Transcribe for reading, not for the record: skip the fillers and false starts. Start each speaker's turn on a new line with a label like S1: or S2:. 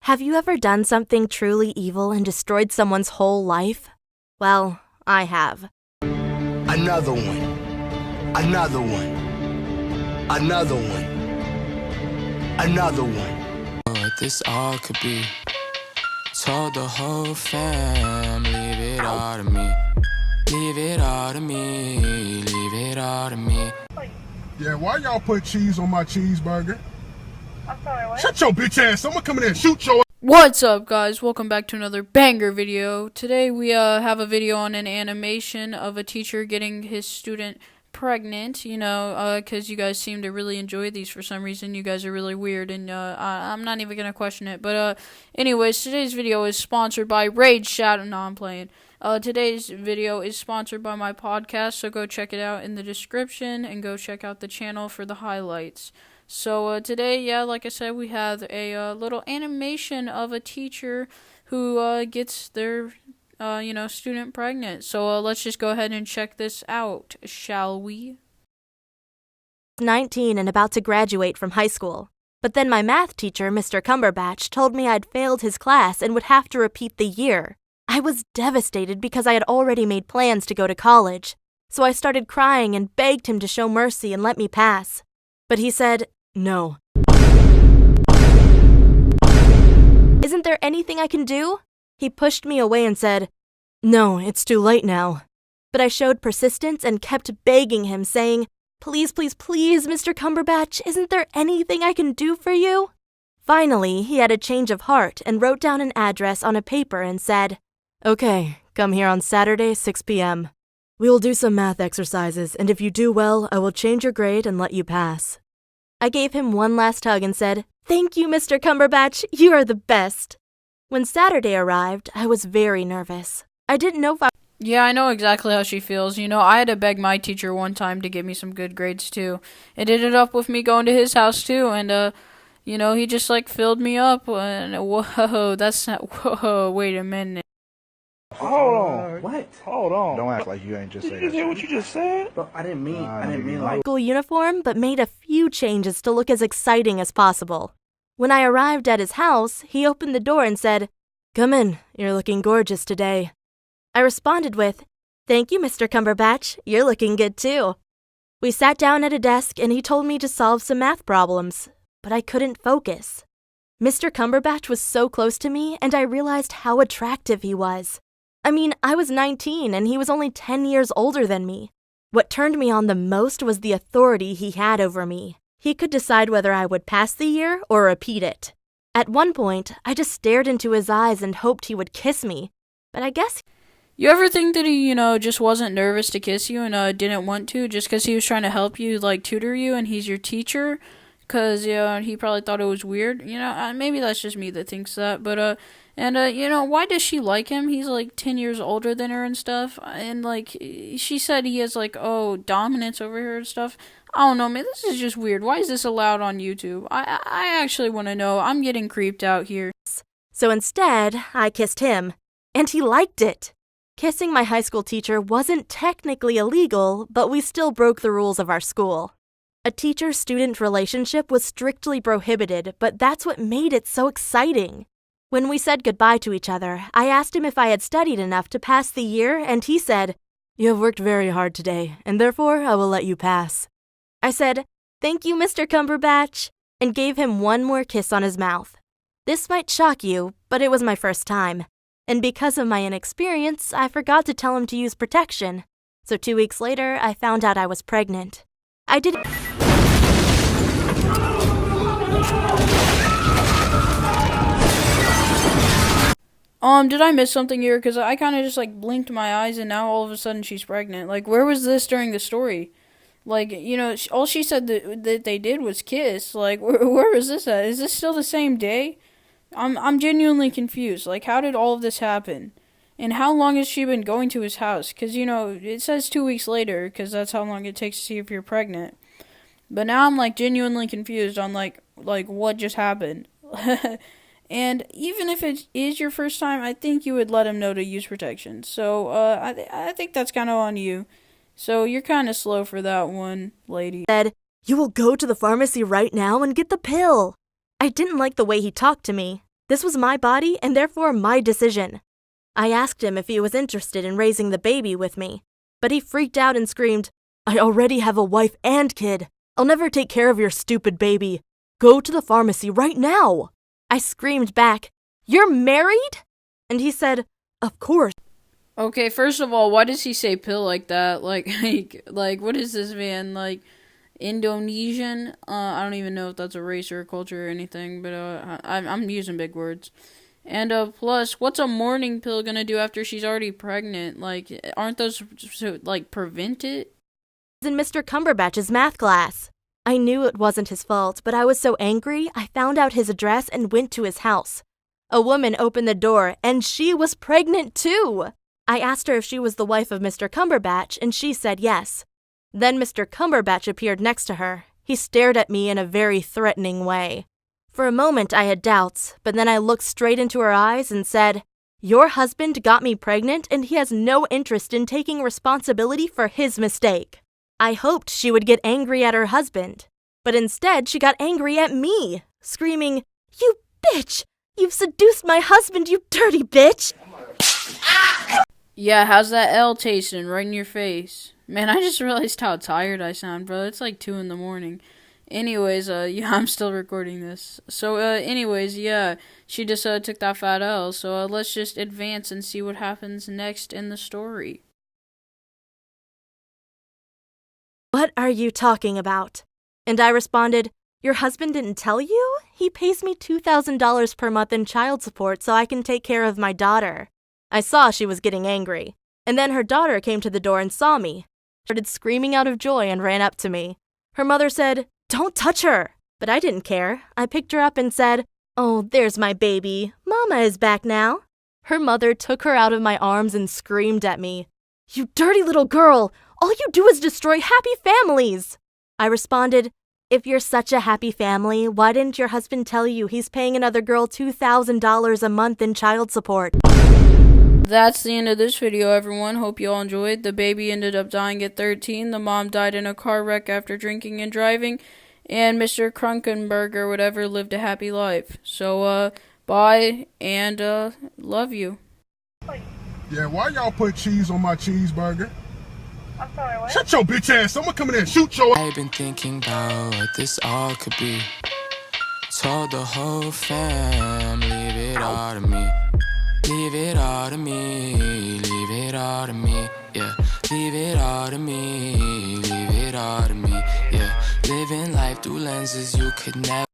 S1: Have you ever done something truly evil and destroyed someone's whole life? Well, I have.
S2: Another one. Another one. Another one. Another one.
S3: What this all could be. Told the whole fam, leave it all to me. Leave it all to me. Leave it all to me.
S4: Yeah, why y'all put cheese on my cheeseburger?
S5: I'm sorry, what?
S4: Shut your bitch ass. Someone come in there and shoot your.
S6: What's up, guys? Welcome back to another banger video. Today we have a video on an animation of a teacher getting his student pregnant, because you guys seem to really enjoy these for some reason. You guys are really weird, and I'm not even gonna question it. But anyways, today's video is sponsored by Rage Shadow. No, I'm playing. Today's video is sponsored by my podcast, so go check it out in the description and go check out the channel for the highlights. So today, yeah, like I said, we have a little animation of a teacher who gets their student pregnant. So let's just go ahead and check this out, shall we?
S1: 19 and about to graduate from high school. But then my math teacher, Mr. Cumberbatch, told me I'd failed his class and would have to repeat the year. I was devastated because I had already made plans to go to college. So I started crying and begged him to show mercy and let me pass. But he said, "No." "Isn't there anything I can do?" He pushed me away and said, "No, it's too late now." But I showed persistence and kept begging him, saying, "Please, please, please, Mr. Cumberbatch, isn't there anything I can do for you?" Finally, he had a change of heart and wrote down an address on a paper and said, "Okay, come here on Saturday, 6 p.m. We will do some math exercises, and if you do well, I will change your grade and let you pass." I gave him one last hug and said, "Thank you, Mr. Cumberbatch, you are the best." When Saturday arrived, I was very nervous. I didn't know if I...
S6: Yeah, I know exactly how she feels. I had to beg my teacher one time to give me some good grades too. It ended up with me going to his house too, and he just filled me up. And whoa, that's not. Whoa, wait a minute.
S7: Hold on.
S8: What?
S7: Hold on.
S8: Don't act like you ain't just
S7: Did
S8: saying
S7: you
S8: that.
S7: hear what you just said?
S8: Bro, I didn't mean like.
S1: school uniform, but made a few changes to look as exciting as possible. When I arrived at his house, he opened the door and said, "Come in, you're looking gorgeous today." I responded with, "Thank you, Mr. Cumberbatch, you're looking good too." We sat down at a desk and he told me to solve some math problems, but I couldn't focus. Mr. Cumberbatch was so close to me and I realized how attractive he was. I mean, I was 19 and he was only 10 years older than me. What turned me on the most was the authority he had over me. He could decide whether I would pass the year or repeat it. At one point, I just stared into his eyes and hoped he would kiss me, but I guess...
S6: You ever think that he, just wasn't nervous to kiss you and didn't want to just because he was trying to help you, tutor you, and he's your teacher? Because, he probably thought it was weird. Maybe that's just me that thinks that. But, why does she like him? He's, 10 years older than her and stuff. And, she said he has, dominance over her and stuff. I don't know, man. This is just weird. Why is this allowed on YouTube? I actually want to know. I'm getting creeped out here.
S1: So instead, I kissed him. And he liked it. Kissing my high school teacher wasn't technically illegal, but we still broke the rules of our school. A teacher-student relationship was strictly prohibited, but that's what made it so exciting. When we said goodbye to each other, I asked him if I had studied enough to pass the year, and he said, "You have worked very hard today, and therefore I will let you pass." I said, "Thank you, Mr. Cumberbatch," and gave him one more kiss on his mouth. This might shock you, but it was my first time. And because of my inexperience, I forgot to tell him to use protection. So 2 weeks later, I found out I was pregnant. I didn't...
S6: Did I miss something here? Because I kind of just, blinked my eyes and now all of a sudden she's pregnant. Where was this during the story? All she said that they did was kiss. Where was this at? Is this still the same day? I'm genuinely confused. How did all of this happen? And how long has she been going to his house? Because, it says 2 weeks later, because that's how long it takes to see if you're pregnant. But now I'm, genuinely confused on, what just happened. And even if it is your first time, I think you would let him know to use protection. So, I think that's kind of on you. So, you're kind of slow for that one, lady.
S1: Said, "You will go to the pharmacy right now and get the pill." I didn't like the way he talked to me. This was my body and therefore my decision. I asked him if he was interested in raising the baby with me, but he freaked out and screamed, "I already have a wife and kid. I'll never take care of your stupid baby. Go to the pharmacy right now." I screamed back, "You're married?" And he said, "Of course."
S6: Okay, first of all, why does he say pill like that? Like, what is this man, like, Indonesian? I don't even know if that's a race or a culture or anything, but I'm using big words. And plus, what's a morning pill gonna do after she's already pregnant? Like, aren't those to, like, prevent it?
S1: In Mr. Cumberbatch's math class. I knew it wasn't his fault, but I was so angry I found out his address and went to his house. A woman opened the door, and she was pregnant too. I asked her if she was the wife of Mr. Cumberbatch, and she said yes. Then Mr. Cumberbatch appeared next to her. He stared at me in a very threatening way. For a moment I had doubts, but then I looked straight into her eyes and said, "Your husband got me pregnant, and he has no interest in taking responsibility for his mistake." I hoped she would get angry at her husband, but instead she got angry at me, screaming, "You bitch! You've seduced my husband, you dirty bitch!"
S6: Yeah, how's that L tasting right in your face? Man, I just realized how tired I sound, bro. It's like 2 in the morning. Anyways, yeah, I'm still recording this. So, anyways, yeah, she just, took that fat L. So, let's just advance and see what happens next in the story.
S1: "What are you talking about?" And I responded, "Your husband didn't tell you? He pays me $2,000 per month in child support so I can take care of my daughter." I saw she was getting angry, and then her daughter came to the door and saw me, started screaming out of joy and ran up to me. Her mother said, "Don't touch her!" But I didn't care. I picked her up and said, "Oh, there's my baby. Mama is back now." Her mother took her out of my arms and screamed at me, "You dirty little girl! All you do is destroy happy families!" I responded, "If you're such a happy family, why didn't your husband tell you he's paying another girl $2,000 a month in child support?"
S6: That's the end of this video, everyone. Hope you all enjoyed. The baby ended up dying at 13. The mom died in a car wreck after drinking and driving. And Mr. Krunkenberg or whatever lived a happy life. So, bye, and, love you.
S4: Yeah, why y'all put cheese on my cheeseburger?
S5: I'm sorry, what?
S4: Shut your bitch ass. Someone come in there and shoot your
S3: I've been thinking about what this all could be. Told the whole fam, leave it all to me. Leave it all to me, leave it all to me, yeah. Leave it all to me, leave it all to me, yeah. Living life through lenses you could never